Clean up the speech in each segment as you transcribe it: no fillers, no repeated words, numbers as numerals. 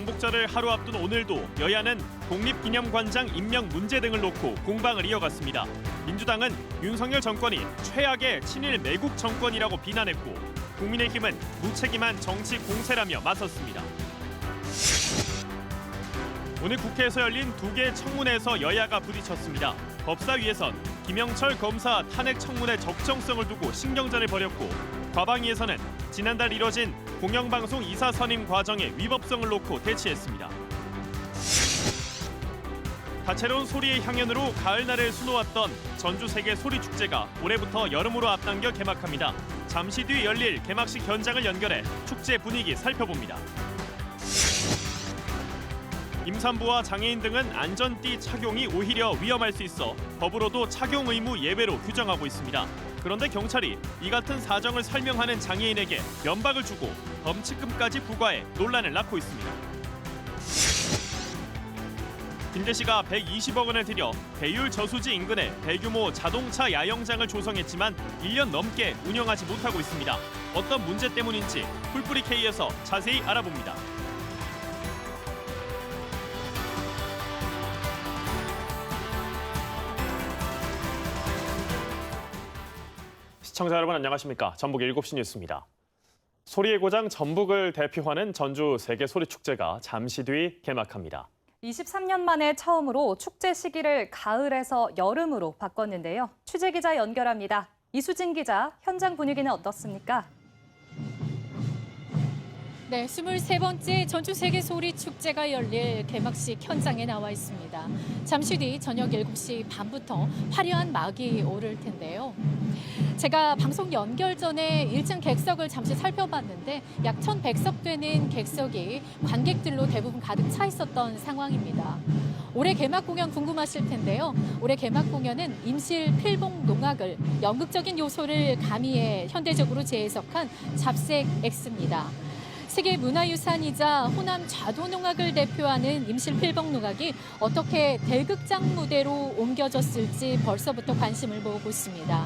광복절을 하루 앞둔 오늘도 여야는 독립기념관장 임명 문제 등을 놓고 공방을 이어갔습니다. 민주당은 윤석열 정권이 최악의 친일 매국 정권이라고 비난했고 국민의힘은 무책임한 정치 공세라며 맞섰습니다. 오늘 국회에서 열린 두 개의 청문회에서 여야가 부딪혔습니다. 법사위에선 김영철 검사 탄핵 청문회 적정성을 두고 신경전을 벌였고 과방위에서는 지난달 이뤄진 공영방송 이사 선임 과정의 위법성을 놓고 대치했습니다. 다채로운 소리의 향연으로 가을날을 수놓았던 전주 세계 소리축제가 올해부터 여름으로 앞당겨 개막합니다. 잠시 뒤 열릴 개막식 현장을 연결해 축제 분위기 살펴봅니다. 임산부와 장애인 등은 안전띠 착용이 오히려 위험할 수 있어 법으로도 착용 의무 예외로 규정하고 있습니다. 그런데 경찰이 이 같은 사정을 설명하는 장애인에게 면박을 주고 범칙금까지 부과해 논란을 낳고 있습니다. 김대시가 120억 원을 들여 배율 저수지 인근에 대규모 자동차 야영장을 조성했지만 1년 넘게 운영하지 못하고 있습니다. 어떤 문제 때문인지 풀뿌리 K에서 자세히 알아봅니다. 시청자 여러분 안녕하십니까? 전북 7시 뉴스입니다. 소리의 고장 전북을 대표하는 전주 세계소리축제가 잠시 뒤 개막합니다. 23년 만에 처음으로 축제 시기를 가을에서 여름으로 바꿨는데요. 취재기자 연결합니다. 이수진 기자, 현장 분위기는 어떻습니까? 네, 23번째 전주 세계소리축제가 열릴 개막식 현장에 나와 있습니다. 잠시 뒤 저녁 7시 반부터 화려한 막이 오를 텐데요. 제가 방송 연결 전에 1층 객석을 잠시 살펴봤는데 약 1,100석 되는 객석이 관객들로 대부분 가득 차 있었던 상황입니다. 올해 개막 공연 궁금하실 텐데요. 올해 개막 공연은 임실 필봉 농악을 연극적인 요소를 가미해 현대적으로 재해석한 잡색 X입니다. 세계 문화유산이자 호남 좌도농악을 대표하는 임실필봉 농악이 어떻게 대극장 무대로 옮겨졌을지 벌써부터 관심을 모으고 있습니다.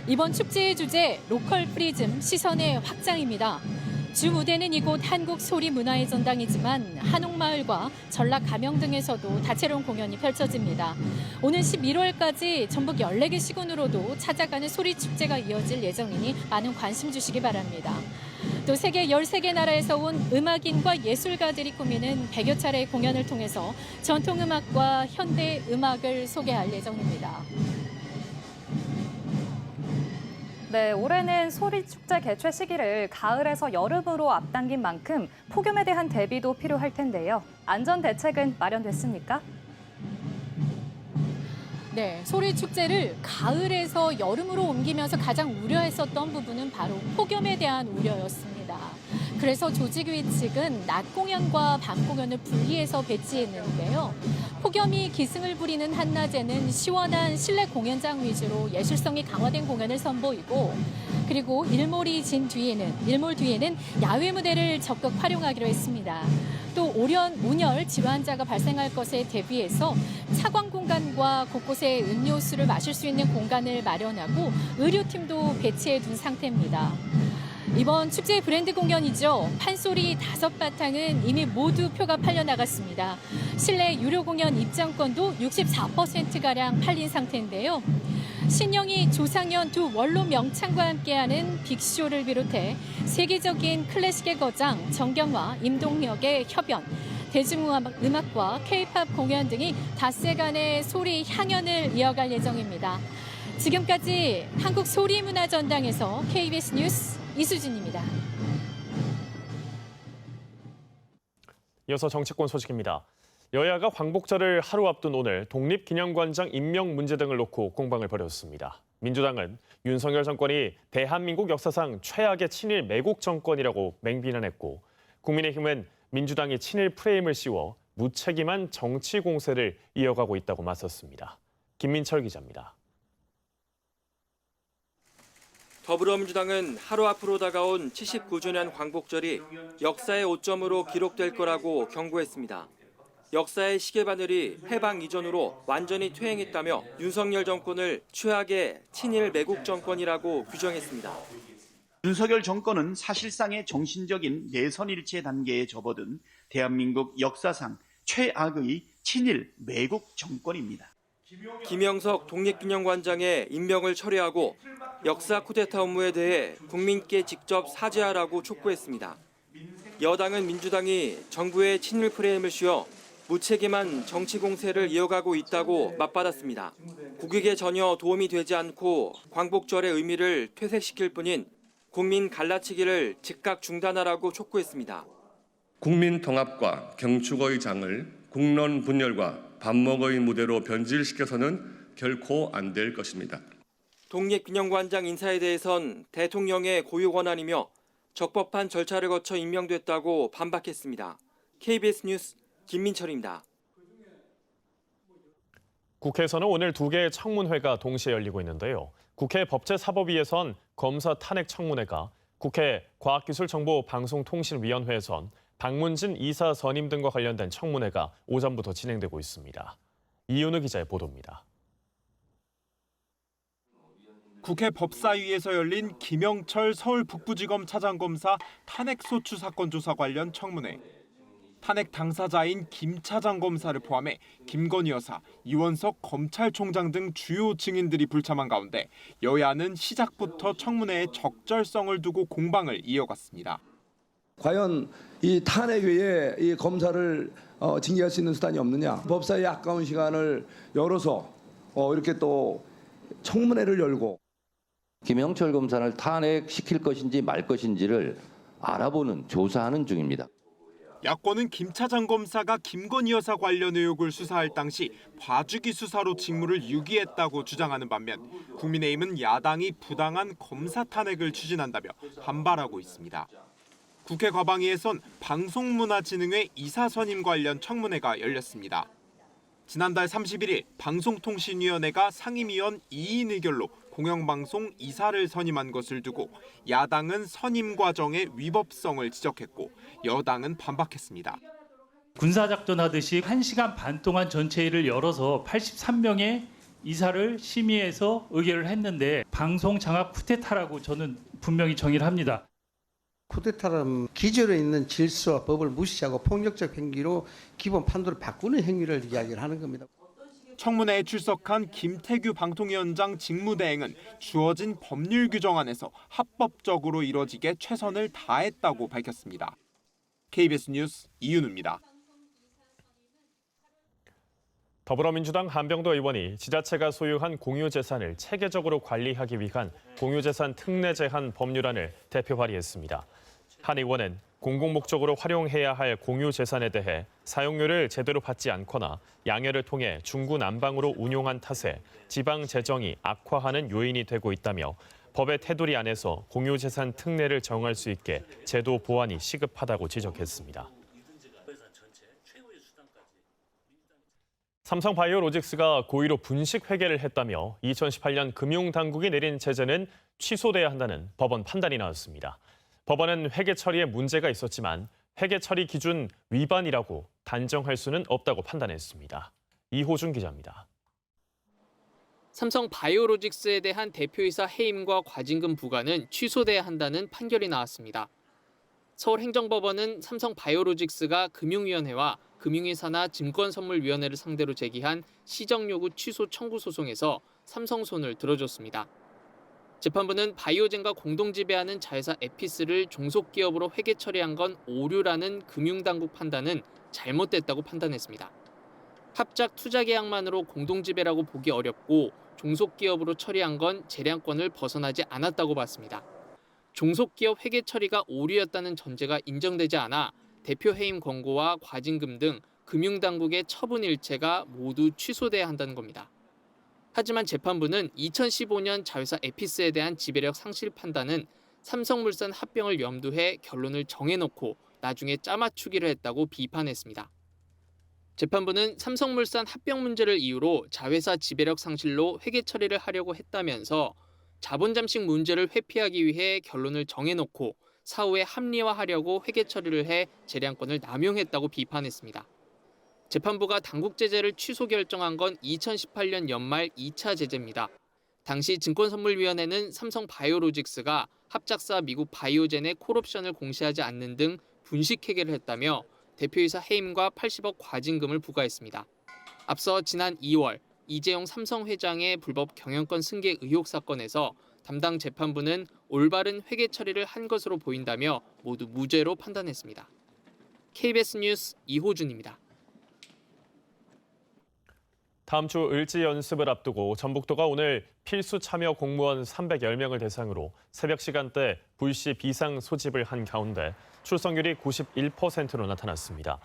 이번 축제의 주제 로컬 프리즘 시선의 확장입니다. 주 무대는 이곳 한국소리문화의 전당이지만 한옥마을과 전락 가명 등에서도 다채로운 공연이 펼쳐집니다. 오는 11월까지 전북 14개 시군으로도 찾아가는 소리축제가 이어질 예정이니 많은 관심 주시기 바랍니다. 또 세계 13개 나라에서 온 음악인과 예술가들이 꾸미는 100여 차례의 공연을 통해서 전통음악과 현대음악을 소개할 예정입니다. 네, 올해는 소리축제 개최 시기를 가을에서 여름으로 앞당긴 만큼 폭염에 대한 대비도 필요할 텐데요. 안전 대책은 마련됐습니까? 네, 소리축제를 가을에서 여름으로 옮기면서 가장 우려했었던 부분은 바로 폭염에 대한 우려였습니다. 그래서 조직위 측은 낮 공연과 밤 공연을 분리해서 배치했는데요. 폭염이 기승을 부리는 한낮에는 시원한 실내 공연장 위주로 예술성이 강화된 공연을 선보이고 그리고 일몰 뒤에는 야외 무대를 적극 활용하기로 했습니다. 또 온열 질환자가 발생할 것에 대비해서 차광 공간과 곳곳에 음료수를 마실 수 있는 공간을 마련하고 의료팀도 배치해 둔 상태입니다. 이번 축제의 브랜드 공연이죠. 판소리 5바탕은 이미 모두 표가 팔려 나갔습니다. 실내 유료 공연 입장권도 64%가량 팔린 상태인데요. 신영희, 조상현 두 원로 명창과 함께하는 빅쇼를 비롯해 세계적인 클래식의 거장 정경화, 임동혁의 협연, 대중음악과 K-팝 공연 등이 닷새간의 소리 향연을 이어갈 예정입니다. 지금까지 한국소리문화전당에서 KBS 뉴스 이수진입니다. 이어서 정치권 소식입니다. 여야가 광복절을 하루 앞둔 오늘 독립기념관장 임명 문제 등을 놓고 공방을 벌였습니다. 민주당은 윤석열 정권이 대한민국 역사상 최악의 친일 매국 정권이라고 맹비난했고 국민의힘은 민주당이 친일 프레임을 씌워 무책임한 정치 공세를 이어가고 있다고 맞섰습니다. 김민철 기자입니다. 더불어민주당은 하루 앞으로 다가온 79주년 광복절이 역사의 오점으로 기록될 거라고 경고했습니다. 역사의 시계바늘이 해방 이전으로 완전히 퇴행했다며 윤석열 정권을 최악의 친일 매국 정권이라고 규정했습니다. 윤석열 정권은 사실상의 정신적인 내선일체 단계에 접어든 대한민국 역사상 최악의 친일 매국 정권입니다. 김영석 독립기념관장의 임명을 철회하고 역사 쿠데타 업무에 대해 국민께 직접 사죄하라고 촉구했습니다. 여당은 민주당이 정부의 친일 프레임을 씌워 무책임한 정치 공세를 이어가고 있다고 맞받았습니다. 국익에 전혀 도움이 되지 않고 광복절의 의미를 퇴색시킬 뿐인 국민 갈라치기를 즉각 중단하라고 촉구했습니다. 국민 통합과 경축의 장을 국론 분열과 반목의 무대로 변질시켜서는 결코 안 될 것입니다. 독립기념관장 인사에 대해선 대통령의 고유 권한이며 적법한 절차를 거쳐 임명됐다고 반박했습니다. KBS 뉴스 김민철입니다. 국회에서는 오늘 2개의 청문회가 동시에 열리고 있는데요. 국회 법제사법위에선 검사 탄핵 청문회가, 국회 과학기술정보방송통신위원회에선 박문진 이사 선임 등과 관련된 청문회가 오전부터 진행되고 있습니다. 이윤우 기자의 보도입니다. 국회 법사위에서 열린 김영철 서울 북부지검 차장검사 탄핵소추 사건 조사 관련 청문회. 탄핵 당사자인 김 차장검사를 포함해 김건희 여사, 이원석 검찰총장 등 주요 증인들이 불참한 가운데 여야는 시작부터 청문회의 적절성을 두고 공방을 이어갔습니다. 과연 이 탄핵 외에 이 검사를 징계할 수 있는 수단이 없느냐. 법사위에 아까운 시간을 열어서 이렇게 또 청문회를 열고. 김영철 검사를 탄핵시킬 것인지 말 것인지를 알아보는 조사하는 중입니다. 야권은 김 차장검사가 김건희 여사 관련 의혹을 수사할 당시 봐주기 수사로 직무를 유기했다고 주장하는 반면 국민의힘은 야당이 부당한 검사 탄핵을 추진한다며 반발하고 있습니다. 국회 과방위에선 방송문화진흥회 이사 선임 관련 청문회가 열렸습니다. 지난달 31일 방송통신위원회가 상임위원 2인 의결로 공영방송 이사를 선임한 것을 두고 야당은 선임 과정의 위법성을 지적했고 여당은 반박했습니다. 군사작전 하듯이 1시간 반 동안 전체회의를 열어서 83명의 이사를 심의해서 의결을 했는데 방송 장악 쿠데타라고 저는 분명히 정의를 합니다. 쿠데타는 기존에 있는 질서와 법을 무시하고 폭력적 행위로 기본 판도를 바꾸는 행위를 이야기를 하는 겁니다. 청문회에 출석한 김태규 방통위원장 직무대행은 주어진 법률 규정 안에서 합법적으로 이뤄지게 최선을 다했다고 밝혔습니다. KBS 뉴스 이윤우입니다. 더불어민주당 한병도 의원이 지자체가 소유한 공유재산을 체계적으로 관리하기 위한 공유재산 특례 제한 법률안을 대표 발의했습니다. 한 의원은 공공목적으로 활용해야 할 공유재산에 대해 사용료를 제대로 받지 않거나 양해를 통해 중구난방으로 운용한 탓에 지방 재정이 악화하는 요인이 되고 있다며 법의 테두리 안에서 공유재산 특례를 정할 수 있게 제도 보완이 시급하다고 지적했습니다. 삼성바이오로직스가 고의로 분식 회계를 했다며 2018년 금융당국이 내린 제재는 취소돼야 한다는 법원 판단이 나왔습니다. 법원은 회계 처리에 문제가 있었지만 회계 처리 기준 위반이라고 단정할 수는 없다고 판단했습니다. 이호준 기자입니다. 삼성바이오로직스에 대한 대표이사 해임과 과징금 부과는 취소돼야 한다는 판결이 나왔습니다. 서울행정법원은 삼성바이오로직스가 금융위원회와 금융위사나 증권선물위원회를 상대로 제기한 시정요구 취소 청구 소송에서 삼성 손을 들어줬습니다. 재판부는 바이오젠과 공동 지배하는 자회사 에피스를 종속기업으로 회계 처리한 건 오류라는 금융당국 판단은 잘못됐다고 판단했습니다. 합작 투자 계약만으로 공동 지배라고 보기 어렵고 종속기업으로 처리한 건 재량권을 벗어나지 않았다고 봤습니다. 종속기업 회계 처리가 오류였다는 전제가 인정되지 않아 대표 해임 권고와 과징금 등 금융당국의 처분 일체가 모두 취소돼야 한다는 겁니다. 하지만 재판부는 2015년 자회사 에피스에 대한 지배력 상실 판단은 삼성물산 합병을 염두해 결론을 정해놓고 나중에 짜맞추기를 했다고 비판했습니다. 재판부는 삼성물산 합병 문제를 이유로 자회사 지배력 상실로 회계 처리를 하려고 했다면서 자본 잠식 문제를 회피하기 위해 결론을 정해놓고 사후에 합리화하려고 회계 처리를 해 재량권을 남용했다고 비판했습니다. 재판부가 당국 제재를 취소 결정한 건 2018년 연말 2차 제재입니다. 당시 증권선물위원회는 삼성바이오로직스가 합작사 미국 바이오젠의 콜옵션을 공시하지 않는 등 분식 회계를 했다며 대표이사 해임과 80억 과징금을 부과했습니다. 앞서 지난 2월 이재용 삼성 회장의 불법 경영권 승계 의혹 사건에서 담당 재판부는 올바른 회계 처리를 한 것으로 보인다며 모두 무죄로 판단했습니다. KBS 뉴스 이호준입니다. 다음 주 을지 연습을 앞두고 전북도가 오늘 필수 참여 공무원 310명을 대상으로 새벽 시간대 불시 비상 소집을 한 가운데 출석률이 91%로 나타났습니다.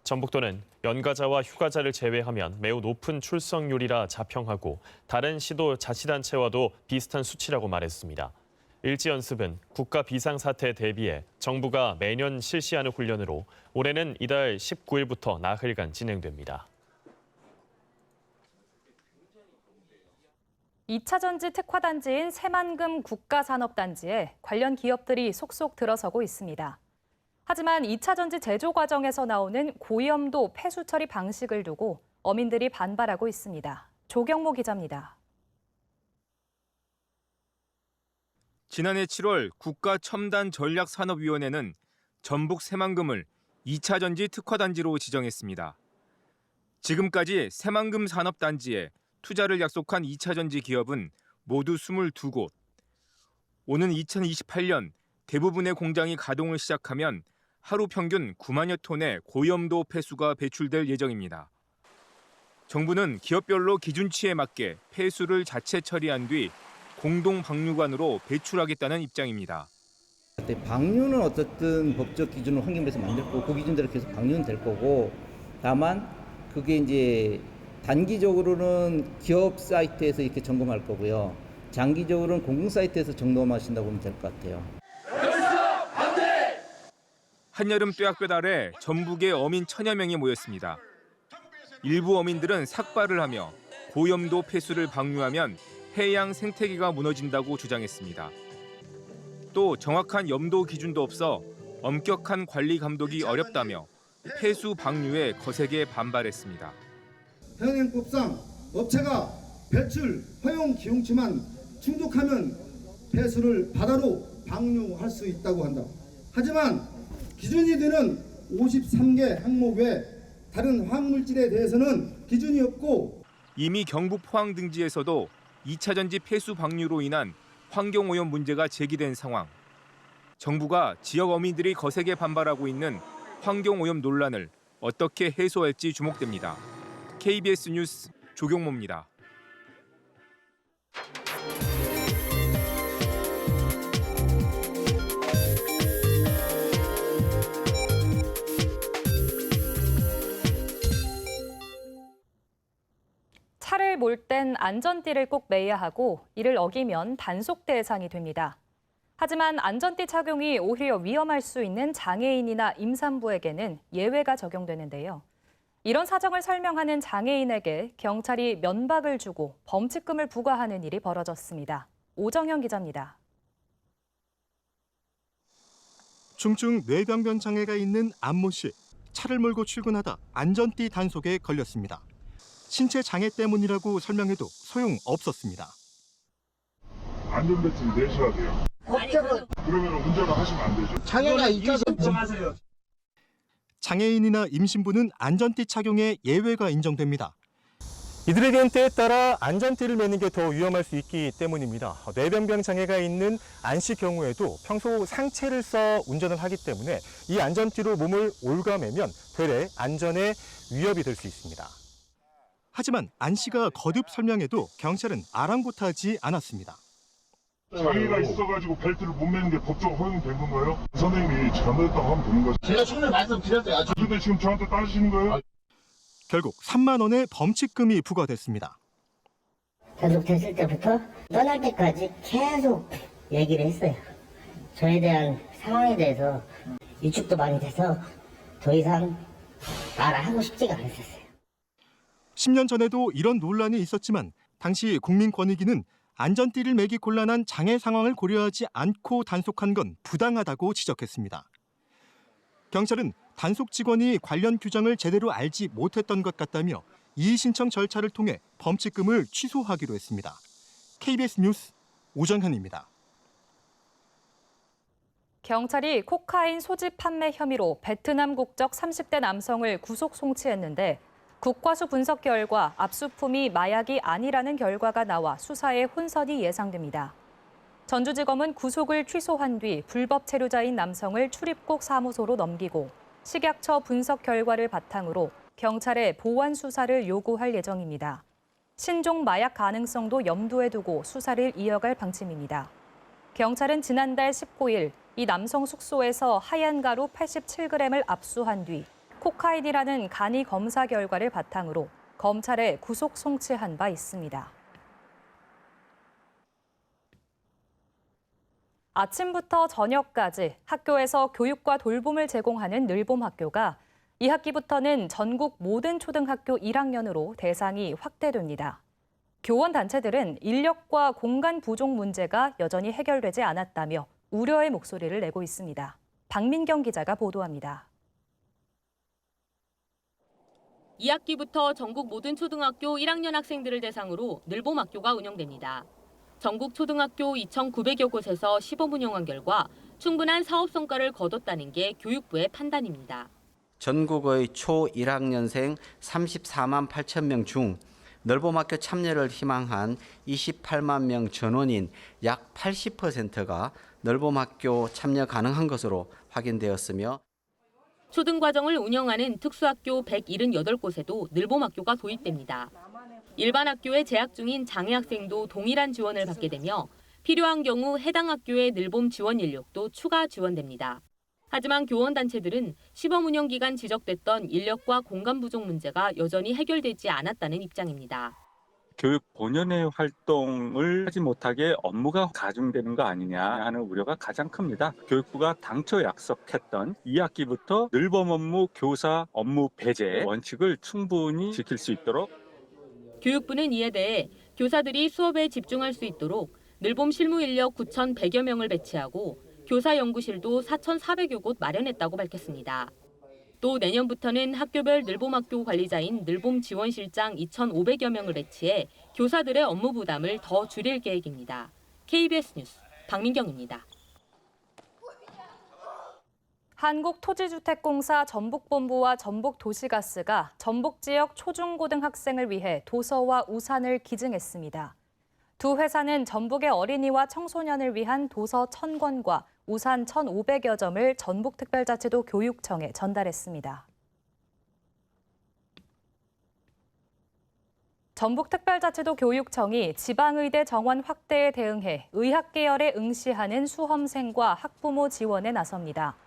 전북도는 연가자와 휴가자를 제외하면 매우 높은 출석률이라 자평하고 다른 시도 자치단체와도 비슷한 수치라고 말했습니다. 을지 연습은 국가 비상사태에 대비해 정부가 매년 실시하는 훈련으로 올해는 이달 19일부터 나흘간 진행됩니다. 2차 전지 특화단지인 새만금 국가산업단지에 관련 기업들이 속속 들어서고 있습니다. 하지만 2차 전지 제조 과정에서 나오는 고염도 폐수 처리 방식을 두고 어민들이 반발하고 있습니다. 조경모 기자입니다. 지난해 7월 국가첨단전략산업위원회는 전북 새만금을 2차 전지 특화단지로 지정했습니다. 지금까지 새만금 산업단지에 투자를 약속한 2차 전지 기업은 모두 22곳. 오는 2028년 대부분의 공장이 가동을 시작하면 하루 평균 9만여 톤의 고염도 폐수가 배출될 예정입니다. 정부는 기업별로 기준치에 맞게 폐수를 자체 처리한 뒤 공동 방류관으로 배출하겠다는 입장입니다. 방류는 어쨌든 법적 기준을 환경부에서 만들고 그 기준대로 계속 방류는 될 거고, 다만 그게 이제 단기적으로는 기업 사이트에서 이렇게 점검할 거고요. 장기적으로는 공공 사이트에서 점검하신다고 보면 될 것 같아요. 한여름 뙤약볕 아래 전북의 어민 1000여 명이 모였습니다. 일부 어민들은 삭발을 하며 고염도 폐수를 방류하면 해양 생태계가 무너진다고 주장했습니다. 또 정확한 염도 기준도 없어 엄격한 관리 감독이 어렵다며 폐수 방류에 거세게 반발했습니다. 해양법상 업체가 배출 허용 기용치만 충족하면 폐수를 바다로 방류할 수 있다고 한다. 하지만 기준이 되는 53개 항목 외 다른 화학물질에 대해서는 기준이 없고, 이미 경북 포항 등지에서도 2차 전지 폐수 방류로 인한 환경오염 문제가 제기된 상황. 정부가 지역 어민들이 거세게 반발하고 있는 환경오염 논란을 어떻게 해소할지 주목됩니다. KBS 뉴스 조경모입니다. 차를 몰 땐 안전띠를 꼭 매야 하고 이를 어기면 단속 대상이 됩니다. 하지만 안전띠 착용이 오히려 위험할 수 있는 장애인이나 임산부에게는 예외가 적용되는데요. 이런 사정을 설명하는 장애인에게 경찰이 면박을 주고 범칙금을 부과하는 일이 벌어졌습니다. 오정현 기자입니다. 중증 뇌병변 장애가 있는 안모 씨. 차를 몰고 출근하다 안전띠 단속에 걸렸습니다. 신체 장애 때문이라고 설명해도 소용없었습니다. 안전벨트 내셔야 돼요. 그러면 운전을 하시면 안 되죠. 장애가 있어서 하세요. 장애인이나 임신부는 안전띠 착용에 예외가 인정됩니다. 이들에겐 때에 따라 안전띠를 매는 게 더 위험할 수 있기 때문입니다. 뇌병변 장애가 있는 안 씨 경우에도 평소 상체를 써 운전을 하기 때문에 이 안전띠로 몸을 올가매면 되레 안전에 위협이 될 수 있습니다. 하지만 안 씨가 거듭 설명해도 경찰은 아랑곳하지 않았습니다. 장애가 있어가지고 벨트를 못 매는 게 법적으로 허용된 건가요? 선생님이 잘못했다고 하면 되는 거죠. 제가 충분히 말씀드렸어요. 근데 지금 저한테 따지시는 거예요? 결국 3만 원의 범칙금이 부과됐습니다. 단속됐을 때부터 떠날 때까지 계속 얘기를 했어요. 저에 대한 상황에 대해서 위축도 많이 돼서 더 이상 말하고 싶지가 않았어요. 10년 전에도 이런 논란이 있었지만 당시 국민권익위는 안전띠를 매기 곤란한 장애 상황을 고려하지 않고 단속한 건 부당하다고 지적했습니다. 경찰은 단속 직원이 관련 규정을 제대로 알지 못했던 것 같다며 이의 신청 절차를 통해 범칙금을 취소하기로 했습니다. KBS 뉴스 오정현입니다. 경찰이 코카인 소지 판매 혐의로 베트남 국적 30대 남성을 구속 송치했는데 국과수 분석 결과 압수품이 마약이 아니라는 결과가 나와 수사에 혼선이 예상됩니다. 전주지검은 구속을 취소한 뒤 불법 체류자인 남성을 출입국 사무소로 넘기고 식약처 분석 결과를 바탕으로 경찰에 보완 수사를 요구할 예정입니다. 신종 마약 가능성도 염두에 두고 수사를 이어갈 방침입니다. 경찰은 지난달 19일 이 남성 숙소에서 하얀 가루 87g을 압수한 뒤 코카인이라는 간이 검사 결과를 바탕으로 검찰에 구속 송치한 바 있습니다. 아침부터 저녁까지 학교에서 교육과 돌봄을 제공하는 늘봄학교가 이 학기부터는 전국 모든 초등학교 1학년으로 대상이 확대됩니다. 교원단체들은 인력과 공간 부족 문제가 여전히 해결되지 않았다며 우려의 목소리를 내고 있습니다. 박민경 기자가 보도합니다. 2학기부터 전국 모든 초등학교 1학년 학생들을 대상으로 늘봄학교가 운영됩니다. 전국 초등학교 2,900여 곳에서 시범 운영한 결과 충분한 사업 성과를 거뒀다는 게 교육부의 판단입니다. 전국의 초 1학년생 34만 8천 명 중 늘봄학교 참여를 희망한 28만 명 전원인 약 80%가 늘봄학교 참여 가능한 것으로 확인되었으며 초등과정을 운영하는 특수학교 178곳에도 늘봄학교가 도입됩니다. 일반 학교에 재학 중인 장애 학생도 동일한 지원을 받게 되며 필요한 경우 해당 학교의 늘봄 지원 인력도 추가 지원됩니다. 하지만 교원단체들은 시범 운영 기간 지적됐던 인력과 공간 부족 문제가 여전히 해결되지 않았다는 입장입니다. 교육 본연의 활동을 하지 못하게 업무가 가중되는 거 아니냐 하는 우려가 가장 큽니다. 교육부가 당초 약속했던 2학기부터 늘봄 업무 교사 업무 배제 원칙을 충분히 지킬 수 있도록 교육부는 이에 대해 교사들이 수업에 집중할 수 있도록 늘봄 실무 인력 9,100여 명을 배치하고 교사 연구실도 4,400여 곳 마련했다고 밝혔습니다. 또 내년부터는 학교별 늘봄학교 관리자인 늘봄 지원실장 2,500여 명을 배치해 교사들의 업무 부담을 더 줄일 계획입니다. KBS 뉴스 박민경입니다. 한국토지주택공사 전북본부와 전북도시가스가 전북 지역 초중고등학생을 위해 도서와 우산을 기증했습니다. 두 회사는 전북의 어린이와 청소년을 위한 도서 1,000권과 우산 1,500여 점을 전북특별자치도 교육청에 전달했습니다. 전북특별자치도 교육청이 지방의대 정원 확대에 대응해 의학계열에 응시하는 수험생과 학부모 지원에 나섭니다.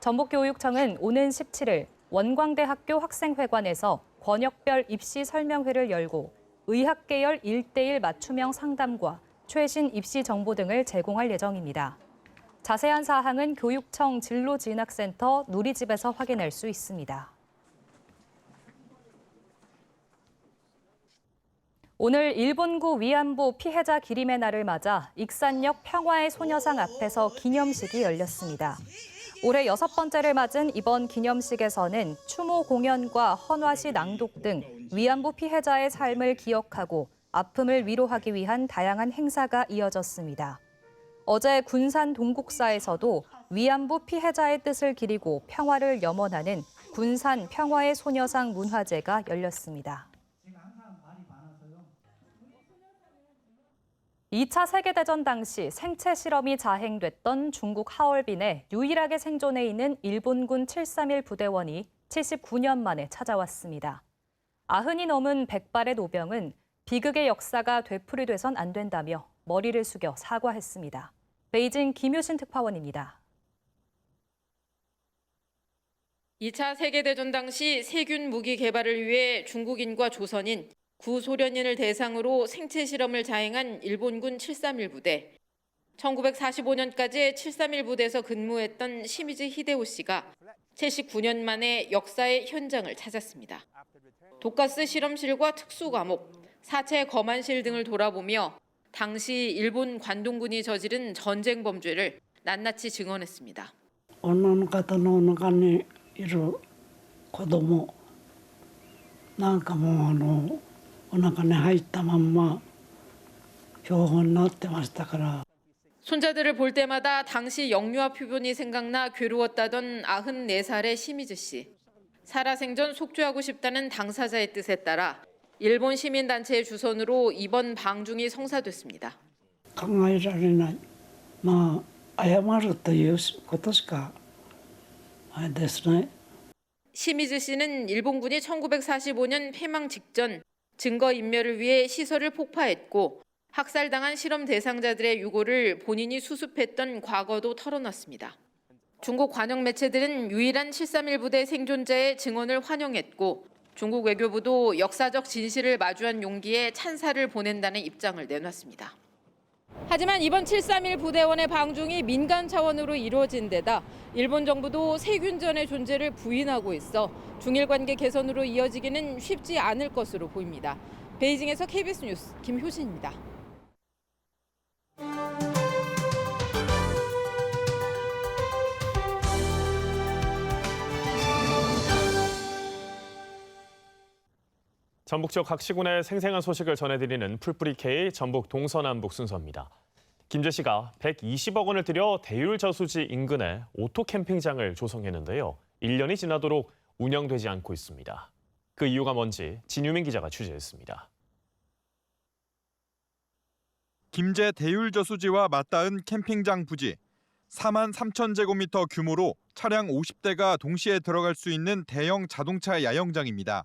전북교육청은 오는 17일 원광대학교 학생회관에서 권역별 입시 설명회를 열고 의학계열 1:1 맞춤형 상담과 최신 입시 정보 등을 제공할 예정입니다. 자세한 사항은 교육청 진로진학센터 누리집에서 확인할 수 있습니다. 오늘 일본구 위안부 피해자 기림의 날을 맞아 익산역 평화의 소녀상 앞에서 기념식이 열렸습니다. 올해 6번째를 맞은 이번 기념식에서는 추모 공연과 헌화시 낭독 등 위안부 피해자의 삶을 기억하고 아픔을 위로하기 위한 다양한 행사가 이어졌습니다. 어제 군산 동국사에서도 위안부 피해자의 뜻을 기리고 평화를 염원하는 군산 평화의 소녀상 문화제가 열렸습니다. 2차 세계대전 당시 생체 실험이 자행됐던 중국 하얼빈에 유일하게 생존해 있는 일본군 731 부대원이 79년 만에 찾아왔습니다. 90이 넘은 백발의 노병은 비극의 역사가 되풀이돼선 안 된다며 머리를 숙여 사과했습니다. 베이징 김유신 특파원입니다. 2차 세계대전 당시 세균 무기 개발을 위해 중국인과 조선인, 구소련인을 대상으로 생체 실험을 자행한 일본군 731 부대. 1945년까지 731 부대에서 근무했던 시미즈 히데오 씨가 79년 만에 역사의 현장을 찾았습니다. 독가스 실험실과 특수과목, 사체 검안실 등을 돌아보며 당시 일본 관동군이 저지른 전쟁 범죄를 낱낱이 증언했습니다. 女の方の中にいる子供なんかもお腹に入ったまんま標本になってましたから。 손자들을 볼 때마다 당시 영유아 표본이 생각나 괴로웠다던 94살의 시미즈 씨. 살아생전 속죄하고 싶다는 당사자의 뜻에 따라 일본 시민단체의 주선으로 이번 방중이 성사됐습니다. 考えられない。まあ謝るということしかあれですね。 시미즈 씨는 일본군이 1945년 폐망 직전 증거인멸을 위해 시설을 폭파했고 학살당한 실험 대상자들의 유고를 본인이 수습했던 과거도 털어놨습니다. 중국 관영 매체들은 유일한 731 부대 생존자의 증언을 환영했고 중국 외교부도 역사적 진실을 마주한 용기에 찬사를 보낸다는 입장을 내놨습니다. 하지만 이번 731 부대원의 방중이 민간 차원으로 이루어진 데다 일본 정부도 세균전의 존재를 부인하고 있어 중일 관계 개선으로 이어지기는 쉽지 않을 것으로 보입니다. 베이징에서 KBS 뉴스 김효진입니다. 전북 지역 각 시군의 생생한 소식을 전해드리는 풀뿌리 K 전북 동서남북 순서입니다. 김제 씨가 120억 원을 들여 대율 저수지 인근에 오토 캠핑장을 조성했는데요. 1년이 지나도록 운영되지 않고 있습니다. 그 이유가 뭔지 진유민 기자가 취재했습니다. 김제 대율 저수지와 맞닿은 캠핑장 부지. 4만 3천 제곱미터 규모로 차량 50대가 동시에 들어갈 수 있는 대형 자동차 야영장입니다.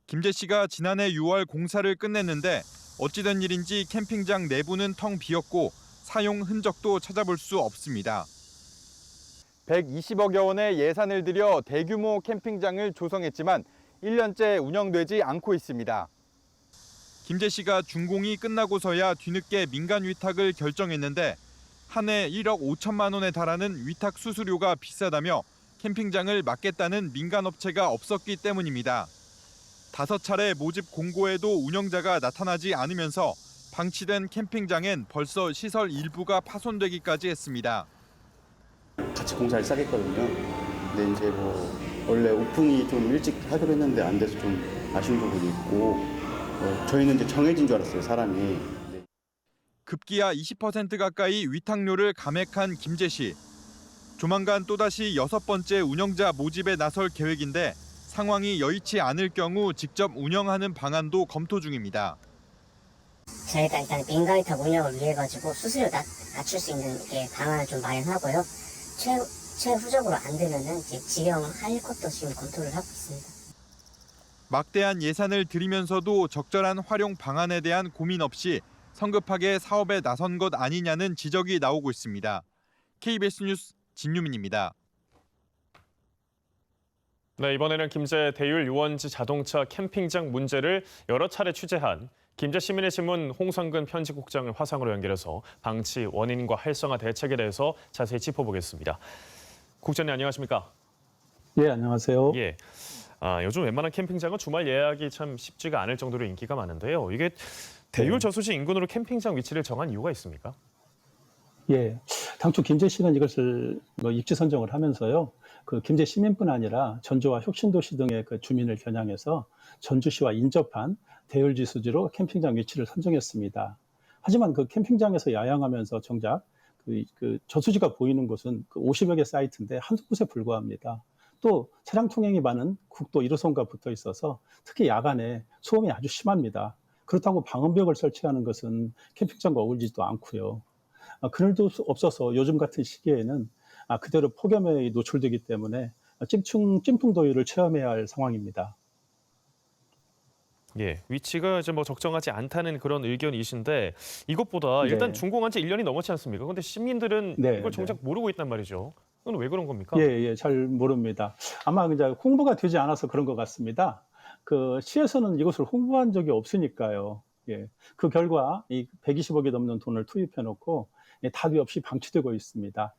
김제 씨가 지난해 6월 공사를 끝냈는데 어찌된 일인지 캠핑장 내부는 텅 비었고 사용 흔적도 찾아볼 수 없습니다. 120억여 원의 예산을 들여 대규모 캠핑장을 조성했지만 1년째 운영되지 않고 있습니다. 김제 씨가 준공이 끝나고서야 뒤늦게 민간 위탁을 결정했는데 한 해 1억 5천만 원에 달하는 위탁 수수료가 비싸다며 캠핑장을 맡겠다는 민간 업체가 없었기 때문입니다. 5차례 모집 공고에도 운영자가 나타나지 않으면서 방치된 캠핑장엔 벌써 시설 일부가 파손되기까지 했습니다. 같이 공사를 시작했거든요. 근데 이제 원래 오픈이 좀 일찍 하기로 했는데 안 돼서 좀 아쉬운 부분이 있고 저희는 이제 정해진 줄 알았어요, 사람이. 급기야 20% 가까이 위탁료를 감액한 김제 씨. 조만간 또다시 6번째 운영자 모집에 나설 계획인데 상황이 여의치 않을 경우 직접 운영하는 방안도 검토 중입니다. 저희가 일단 민간 위탁 운영을 위해 가지고 수수료 낮출 수 있는 방안을 좀 마련하고요. 최후적으로 안 되면은 이제 지경할 것도 지금 검토를 하고 있습니다. 막대한 예산을 들이면서도 적절한 활용 방안에 대한 고민 없이 성급하게 사업에 나선 것 아니냐는 지적이 나오고 있습니다. KBS 뉴스 진유민입니다. 네, 이번에는 김제 대율 유원지 자동차 캠핑장 문제를 여러 차례 취재한 김제 시민의 신문 홍성근 편집국장을 화상으로 연결해서 방치 원인과 활성화 대책에 대해서 자세히 짚어보겠습니다. 국장님 안녕하십니까? 예, 안녕하세요. 예. 요즘 웬만한 캠핑장은 주말 예약이 참 쉽지가 않을 정도로 인기가 많은데요. 이게 대율 저수지 인근으로 캠핑장 위치를 정한 이유가 있습니까? 예, 당초 김제시는 이것을 입지 선정을 하면서요. 그 김제 시민뿐 아니라 전주와 혁신도시 등의 그 주민을 겨냥해서 전주시와 인접한 대율 저수지로 캠핑장 위치를 선정했습니다. 하지만 그 캠핑장에서 야영하면서 정작 그 저수지가 보이는 곳은 그 50여 개 사이트인데 한두 곳에 불과합니다. 또 차량 통행이 많은 국도 1호선과 붙어 있어서 특히 야간에 소음이 아주 심합니다. 그렇다고 방음벽을 설치하는 것은 캠핑장과 어울리지도 않고요. 그늘도 없어서 요즘 같은 시기에는 그대로 폭염에 노출되기 때문에 찜통 더위를 체험해야 할 상황입니다. 예, 위치가 이제 적정하지 않다는 그런 의견이신데 이것보다 일단 준공한 지 1년이 넘었지 않습니까? 그런데 시민들은 이걸 정작 모르고 있단 말이죠. 이건 왜 그런 겁니까? 예, 잘 모릅니다. 아마 이제 홍보가 되지 않아서 그런 것 같습니다. 그 시에서는 이것을 홍보한 적이 없으니까요. 예, 그 결과 이 120억이 넘는 돈을 투입해놓고 답이 없이 방치되고 있습니다.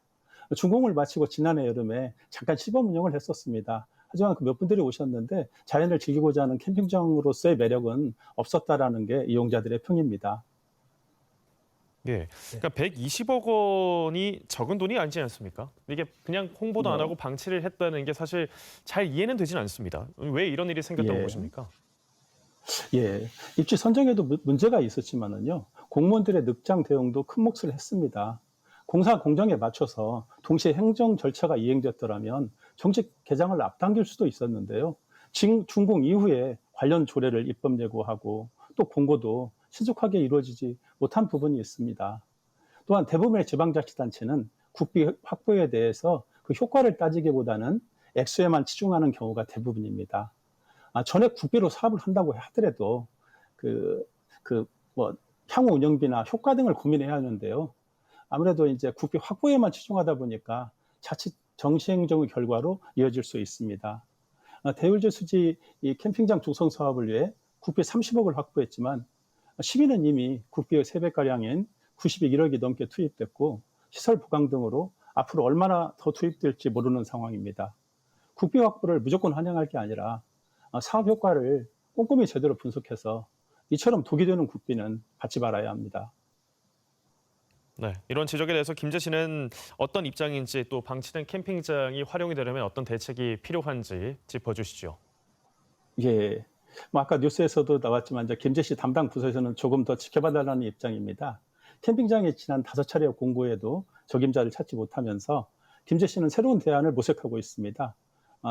준공을 마치고 지난해 여름에 잠깐 시범 운영을 했었습니다. 하지만 그 몇 분들이 오셨는데 자연을 즐기고자 하는 캠핑장으로서의 매력은 없었다라는 게 이용자들의 평입니다. 예, 그러니까 120억 원이 적은 돈이 아니지 않습니까? 이게 그냥 홍보도 안 하고 방치를 했다는 게 사실 잘 이해는 되지는 않습니다. 왜 이런 일이 생겼다고 보십니까? 예, 입지 선정에도 문제가 있었지만은요, 공무원들의 늑장 대응도 큰 몫을 했습니다. 공사 공정에 맞춰서 동시에 행정 절차가 이행됐더라면 정식 개장을 앞당길 수도 있었는데요. 준공 이후에 관련 조례를 입법 예고하고 또 공고도 신속하게 이루어지지 못한 부분이 있습니다. 또한 대부분의 지방자치단체는 국비 확보에 대해서 그 효과를 따지기보다는 액수에만 치중하는 경우가 대부분입니다. 전액 국비로 사업을 한다고 하더라도 향후 운영비나 효과 등을 고민해야 하는데요. 아무래도 이제 국비 확보에만 치중하다 보니까 자칫 정시행정의 결과로 이어질 수 있습니다. 대율제 수지 이 캠핑장 조성 사업을 위해 국비 30억을 확보했지만 시민은 이미 국비의 3배가량인 91억이 넘게 투입됐고 시설 보강 등으로 앞으로 얼마나 더 투입될지 모르는 상황입니다. 국비 확보를 무조건 환영할 게 아니라 사업 효과를 꼼꼼히 제대로 분석해서 이처럼 독이 되는 국비는 받지 말아야 합니다. 네, 이런 지적에 대해서 김재 씨는 어떤 입장인지 또 방치된 캠핑장이 활용이 되려면 어떤 대책이 필요한지 짚어주시죠. 예, 아까 뉴스에서도 나왔지만 이제 김재 씨 담당 부서에서는 조금 더 지켜봐달라는 입장입니다. 캠핑장에 지난 5차례 공고에도 적임자를 찾지 못하면서 김재 씨는 새로운 대안을 모색하고 있습니다.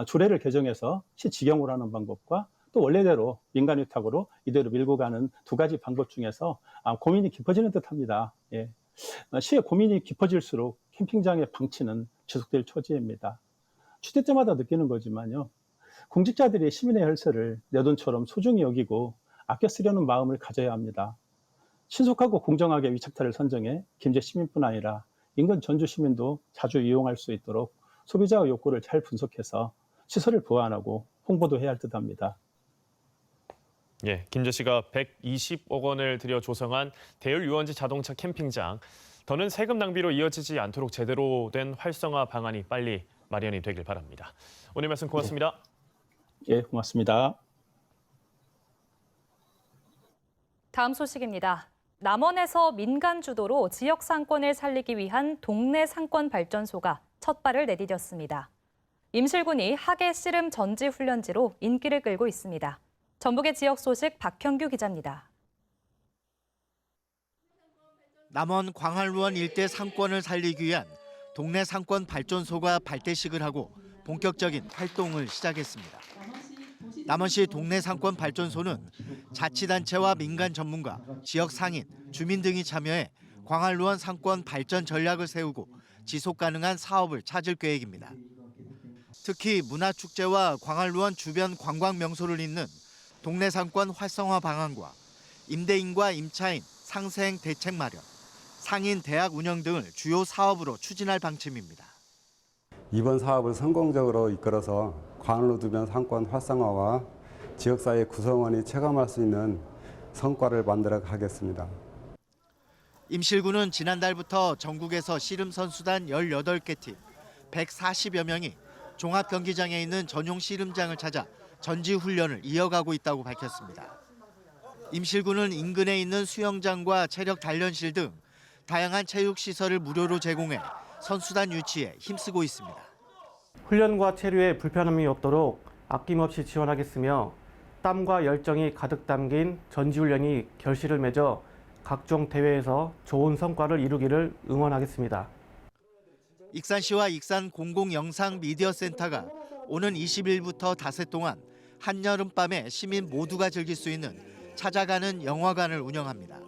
조례를 개정해서 시 직영으로 하는 방법과 또 원래대로 민간 위탁으로 이대로 밀고 가는 두 가지 방법 중에서 고민이 깊어지는 듯합니다. 예. 시의 고민이 깊어질수록 캠핑장의 방치는 지속될 처지입니다. 취재 때마다 느끼는 거지만요. 공직자들이 시민의 혈세를 내 돈처럼 소중히 여기고 아껴 쓰려는 마음을 가져야 합니다. 신속하고 공정하게 위탁타를 선정해 김제 시민뿐 아니라 인근 전주 시민도 자주 이용할 수 있도록 소비자의 욕구를 잘 분석해서 시설을 보완하고 홍보도 해야 할 듯합니다. 예, 김재 씨가 120억 원을 들여 조성한 대율 유원지 자동차 캠핑장. 더는 세금 낭비로 이어지지 않도록 제대로 된 활성화 방안이 빨리 마련이 되길 바랍니다. 오늘 말씀 고맙습니다. 예, 고맙습니다. 다음 소식입니다. 남원에서 민간 주도로 지역 상권을 살리기 위한 동네 상권 발전소가 첫 발을 내디뎠습니다. 임실군이 하계 씨름 전지 훈련지로 인기를 끌고 있습니다. 전북의 지역 소식 박형규 기자입니다. 남원 광활루원 일대 상권을 살리기 위한 동네 상권 발전소가 발대식을 하고 본격적인 활동을 시작했습니다. 남원시 동네 상권 발전소는 자치단체와 민간 전문가, 지역 상인, 주민 등이 참여해 광활루원 상권 발전 전략을 세우고 지속 가능한 사업을 찾을 계획입니다. 특히 문화축제와 광활루원 주변 관광 명소를 잇는 동네 상권 활성화 방안과 임대인과 임차인 상생 대책 마련, 상인 대학 운영 등을 주요 사업으로 추진할 방침입니다. 이번 사업을 성공적으로 이끌어서 광활루 주변 상권 활성화와 지역사회 구성원이 체감할 수 있는 성과를 만들어 가겠습니다. 임실군은 지난달부터 전국에서 씨름선수단 18개 팀, 140여 명이 종합경기장에 있는 전용 씨름장을 찾아 전지훈련을 이어가고 있다고 밝혔습니다. 임실군은 인근에 있는 수영장과 체력 단련실 등 다양한 체육시설을 무료로 제공해 선수단 유치에 힘쓰고 있습니다. 훈련과 체류에 불편함이 없도록 아낌없이 지원하겠으며 땀과 열정이 가득 담긴 전지훈련이 결실을 맺어 각종 대회에서 좋은 성과를 이루기를 응원하겠습니다. 익산시와 익산 공공영상미디어센터가 오는 20일부터 닷새 동안 한여름밤에 시민 모두가 즐길 수 있는 찾아가는 영화관을 운영합니다.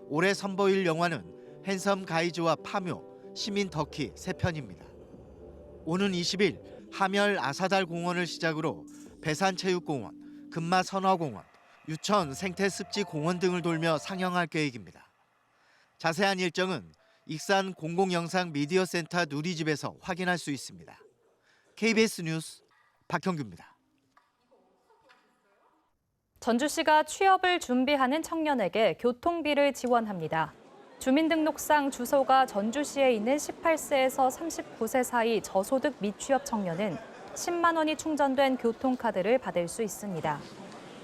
올해 선보일 영화는 핸섬 가이즈와 파묘, 시민 덕희 3편입니다. 오는 20일 하멸 아사달 공원을 시작으로 배산체육공원, 금마선화공원, 유천 생태습지공원 등을 돌며 상영할 계획입니다. 자세한 일정은 익산 공공영상미디어센터 누리집에서 확인할 수 있습니다. KBS 뉴스 박형규입니다. 전주시가 취업을 준비하는 청년에게 교통비를 지원합니다. 주민등록상 주소가 전주시에 있는 18세에서 39세 사이 저소득 미취업 청년은 10만 원이 충전된 교통카드를 받을 수 있습니다.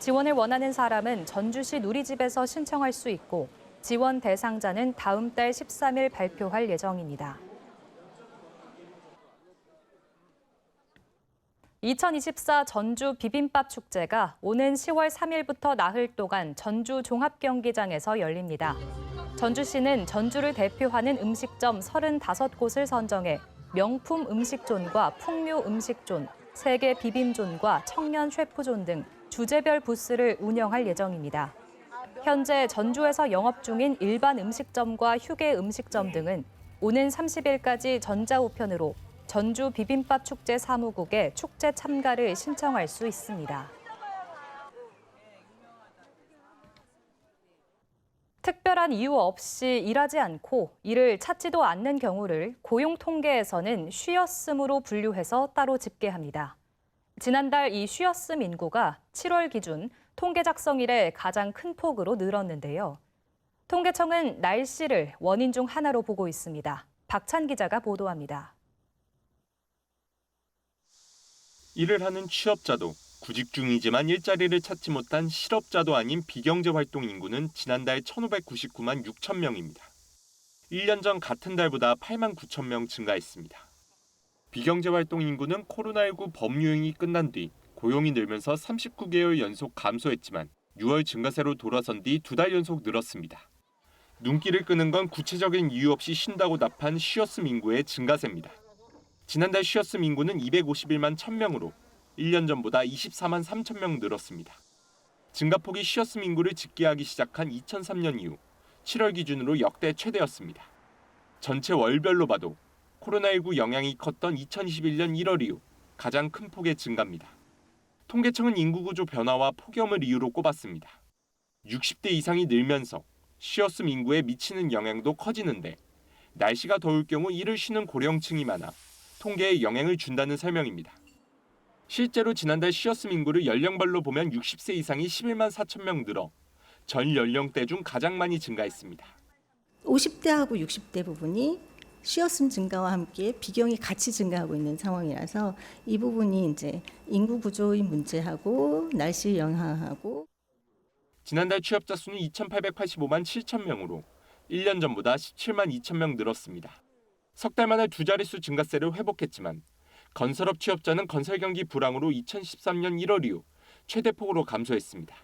지원을 원하는 사람은 전주시 누리집에서 신청할 수 있고 지원 대상자는 다음 달 13일 발표할 예정입니다. 2024 전주 비빔밥 축제가 오는 10월 3일부터 나흘 동안 전주 종합경기장에서 열립니다. 전주시는 전주를 대표하는 음식점 35곳을 선정해 명품 음식존과 풍류 음식존, 세계 비빔존과 청년 셰프존 등 주제별 부스를 운영할 예정입니다. 현재 전주에서 영업 중인 일반 음식점과 휴게 음식점 등은 오는 30일까지 전자우편으로 전주 비빔밥 축제 사무국에 축제 참가를 신청할 수 있습니다. 특별한 이유 없이 일하지 않고 일을 찾지도 않는 경우를 고용통계에서는 쉬었음으로 분류해서 따로 집계합니다. 지난달 이 쉬었음 인구가 7월 기준 통계 작성 이래 가장 큰 폭으로 늘었는데요. 통계청은 날씨를 원인 중 하나로 보고 있습니다. 박찬 기자가 보도합니다. 일을 하는 취업자도 구직 중이지만 일자리를 찾지 못한 실업자도 아닌 비경제 활동 인구는 지난달 1,599만 6천 명입니다. 1년 전 같은 달보다 8만 9천 명 증가했습니다. 비경제 활동 인구는 코로나19 법유행이 끝난 뒤 고용이 늘면서 39개월 연속 감소했지만 6월 증가세로 돌아선 뒤 2달 연속 늘었습니다. 눈길을 끄는 건 구체적인 이유 없이 쉰다고 답한 쉬었음 인구의 증가세입니다. 지난달 쉬었음 인구는 251만 1,000명으로 1년 전보다 24만 3천 명 늘었습니다. 증가폭이 쉬었음 인구를 집계하기 시작한 2003년 이후 7월 기준으로 역대 최대였습니다. 전체 월별로 봐도 코로나19 영향이 컸던 2021년 1월 이후 가장 큰 폭의 증가입니다. 통계청은 인구구조 변화와 폭염을 이유로 꼽았습니다. 60대 이상이 늘면서 쉬었음 인구에 미치는 영향도 커지는데 날씨가 더울 경우 일을 쉬는 고령층이 많아 통계에 영향을 준다는 설명입니다. 실제로 지난달 쉬었음 인구를 연령별로 보면 60세 이상이 11만 4천 명 늘어 전 연령대 중 가장 많이 증가했습니다. 50대하고 60대 부분이 쉬었음 증가와 함께 비경이 같이 증가하고 있는 상황이라서 이 부분이 이제 인구 구조의 문제하고 날씨 영향하고 지난달 취업자 수는 2,885만 7천 명으로 1년 전보다 17만 2천 명 늘었습니다. 석 달 만에 두 자릿수 증가세를 회복했지만 건설업 취업자는 건설 경기 불황으로 2013년 1월 이후 최대폭으로 감소했습니다.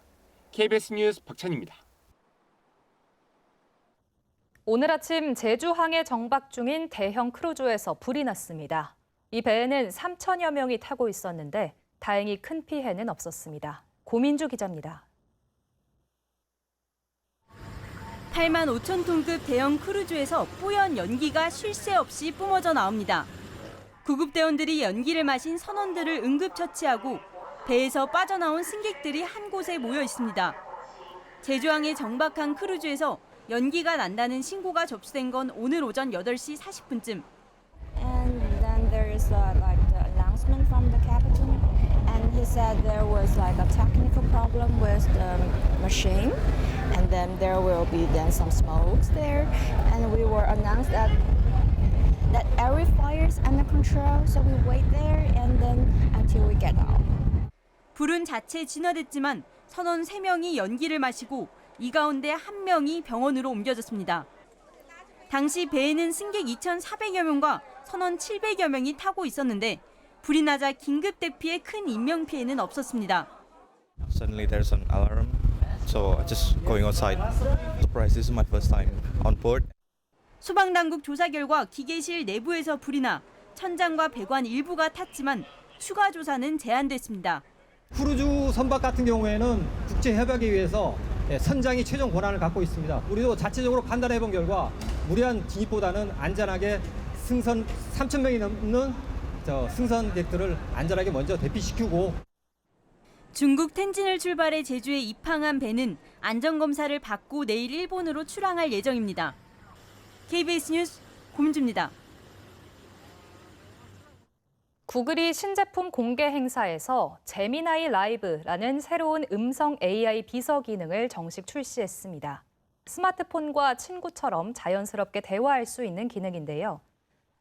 KBS 뉴스 박찬입니다. 오늘 아침 제주항에 정박 중인 대형 크루즈에서 불이 났습니다. 이 배에는 3천여 명이 타고 있었는데 다행히 큰 피해는 없었습니다. 고민주 기자입니다. 8만 5천 톤급 대형 크루즈에서 뽀얀 연기가 쉴 새 없이 뿜어져 나옵니다. 구급대원들이 연기를 마신 선원들을 응급처치하고 배에서 빠져나온 승객들이 한 곳에 모여 있습니다. 제주항에 정박한 크루즈에서 연기가 난다는 신고가 접수된 건 오늘 오전 8시 40분쯤. And then there is like the announcement from the captain, and he said there was like a technical problem with the machine, and then there will be then some smokes there, and we were announced that every fire is under control, so we wait there and then until we get out. 불은 자체 진화됐지만 선원 3명이 연기를 마시고 이 가운데 1명이 병원으로 옮겨졌습니다. 당시 배에는 승객 2,400여 명과 선원 700여 명이 타고 있었는데 불이 나자 긴급 대피에 큰 인명 피해는 없었습니다. Suddenly there's an alarm, so just going outside. Surprise, this is my first time on board. 소방당국 조사 결과 기계실 내부에서 불이 나 천장과 배관 일부가 탔지만 추가 조사는 제한됐습니다. 크루즈 선박 같은 경우에는 국제협약에 의해서 선장이 최종 권한을 갖고 있습니다. 우리도 자체적으로 판단해 본 결과 무리한 진입보다는 안전하게 승선 3,000명이 넘는 승선객들을 안전하게 먼저 대피시키고 중국 텐진을 출발해 제주에 입항한 배는 안전검사를 받고 내일 일본으로 출항할 예정입니다. KBS 뉴스 고민주입니다. 구글이 신제품 공개 행사에서 제미나이 라이브라는 새로운 음성 AI 비서 기능을 정식 출시했습니다. 스마트폰과 친구처럼 자연스럽게 대화할 수 있는 기능인데요.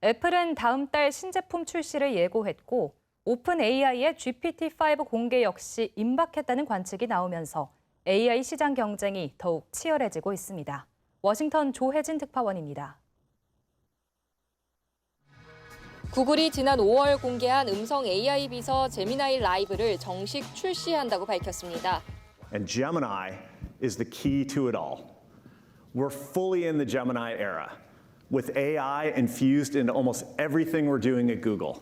애플은 다음 달 신제품 출시를 예고했고 오픈 AI의 GPT-5 공개 역시 임박했다는 관측이 나오면서 AI 시장 경쟁이 더욱 치열해지고 있습니다. 워싱턴 조혜진 특파원입니다. 구글이 지난 5월 공개한 음성 AI 비서 제미나이 라이브를 정식 출시한다고 밝혔습니다. And Gemini is the key to it all. We're fully in the Gemini era, with AI infused into almost everything we're doing at Google.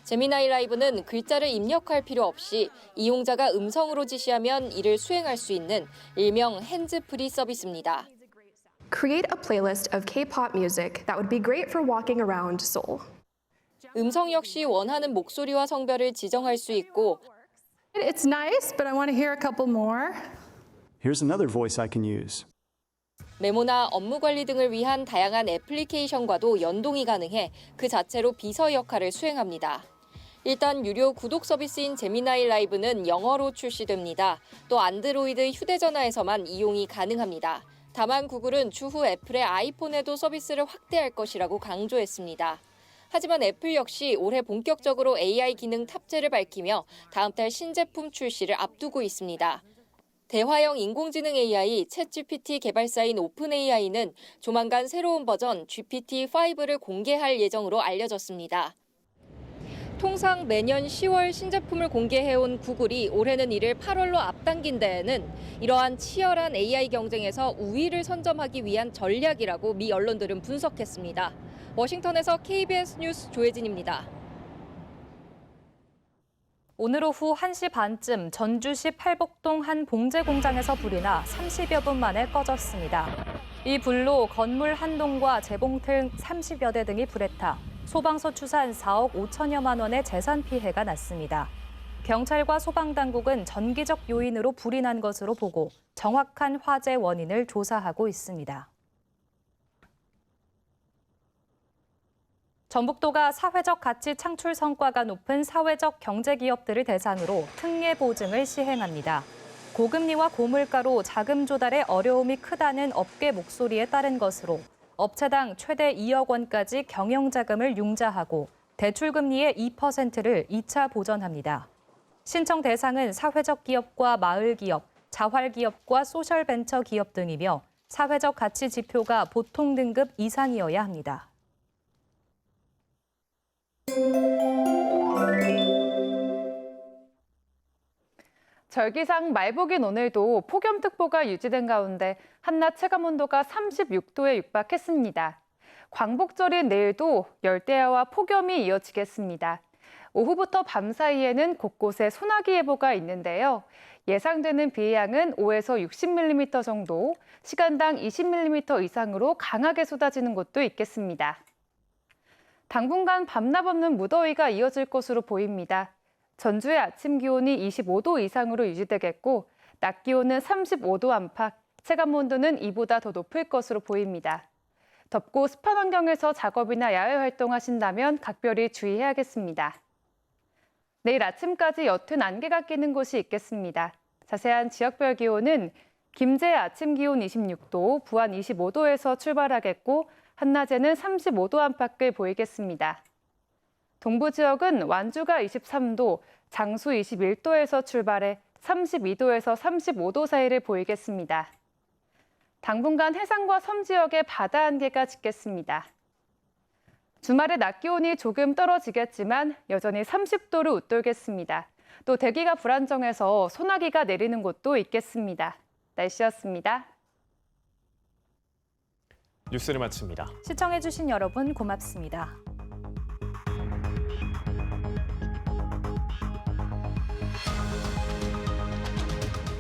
제미나이 라이브는 글자를 입력할 필요 없이 이용자가 음성으로 지시하면 이를 수행할 수 있는 일명 핸즈프리 서비스입니다. Create a playlist of K-pop music that would be great for walking around Seoul. 음성 역시 원하는 목소리와 성별을 지정할 수 있고 It's nice, but I want to hear a couple more. Here's another voice I can use. 메모나 업무 관리 등을 위한 다양한 애플리케이션과도 연동이 가능해 그 자체로 비서 역할을 수행합니다. 일단 유료 구독 서비스인 제미나이 라이브는 영어로 출시됩니다. 또 안드로이드 휴대전화에서만 이용이 가능합니다. 다만 구글은 추후 애플의 아이폰에도 서비스를 확대할 것이라고 강조했습니다. 하지만 애플 역시 올해 본격적으로 AI 기능 탑재를 밝히며 다음 달 신제품 출시를 앞두고 있습니다. 대화형 인공지능 AI 챗GPT 개발사인 오픈AI는 조만간 새로운 버전 GPT-5를 공개할 예정으로 알려졌습니다. 통상 매년 10월 신제품을 공개해온 구글이 올해는 이를 8월로 앞당긴 데에는 이러한 치열한 AI 경쟁에서 우위를 선점하기 위한 전략이라고 미 언론들은 분석했습니다. 워싱턴에서 KBS 뉴스 조혜진입니다. 오늘 오후 1시 반쯤 전주시 팔복동 한 봉제 공장에서 불이 나 30여 분 만에 꺼졌습니다. 이 불로 건물 한 동과 재봉틀 30여 대 등이 불에 타 소방서 추산 4억 5천여만 원의 재산 피해가 났습니다. 경찰과 소방당국은 전기적 요인으로 불이 난 것으로 보고 정확한 화재 원인을 조사하고 있습니다. 전북도가 사회적 가치 창출 성과가 높은 사회적 경제기업들을 대상으로 특례 보증을 시행합니다. 고금리와 고물가로 자금 조달에 어려움이 크다는 업계 목소리에 따른 것으로 업체당 최대 2억 원까지 경영자금을 융자하고 대출금리의 2%를 2차 보전합니다. 신청 대상은 사회적 기업과 마을기업, 자활기업과 소셜벤처 기업 등이며 사회적 가치 지표가 보통 등급 이상이어야 합니다. 절기상 말복인 오늘도 폭염특보가 유지된 가운데 한낮 체감온도가 36도에 육박했습니다. 광복절인 내일도 열대야와 폭염이 이어지겠습니다. 오후부터 밤 사이에는 곳곳에 소나기 예보가 있는데요. 예상되는 비의 양은 5에서 60mm 정도, 시간당 20mm 이상으로 강하게 쏟아지는 곳도 있겠습니다. 당분간 밤낮 없는 무더위가 이어질 것으로 보입니다. 전주의 아침 기온이 25도 이상으로 유지되겠고 낮 기온은 35도 안팎, 체감온도는 이보다 더 높을 것으로 보입니다. 덥고 습한 환경에서 작업이나 야외 활동하신다면 각별히 주의해야겠습니다. 내일 아침까지 옅은 안개가 끼는 곳이 있겠습니다. 자세한 지역별 기온은 김제 아침 기온 26도, 부안 25도에서 출발하겠고 한낮에는 35도 안팎을 보이겠습니다. 동부 지역은 완주가 23도, 장수 21도에서 출발해 32도에서 35도 사이를 보이겠습니다. 당분간 해상과 섬 지역에 바다 안개가 짙겠습니다. 주말에 낮 기온이 조금 떨어지겠지만 여전히 30도를 웃돌겠습니다. 또 대기가 불안정해서 소나기가 내리는 곳도 있겠습니다. 날씨였습니다. 뉴스를 마칩니다. 시청해주신 여러분 고맙습니다.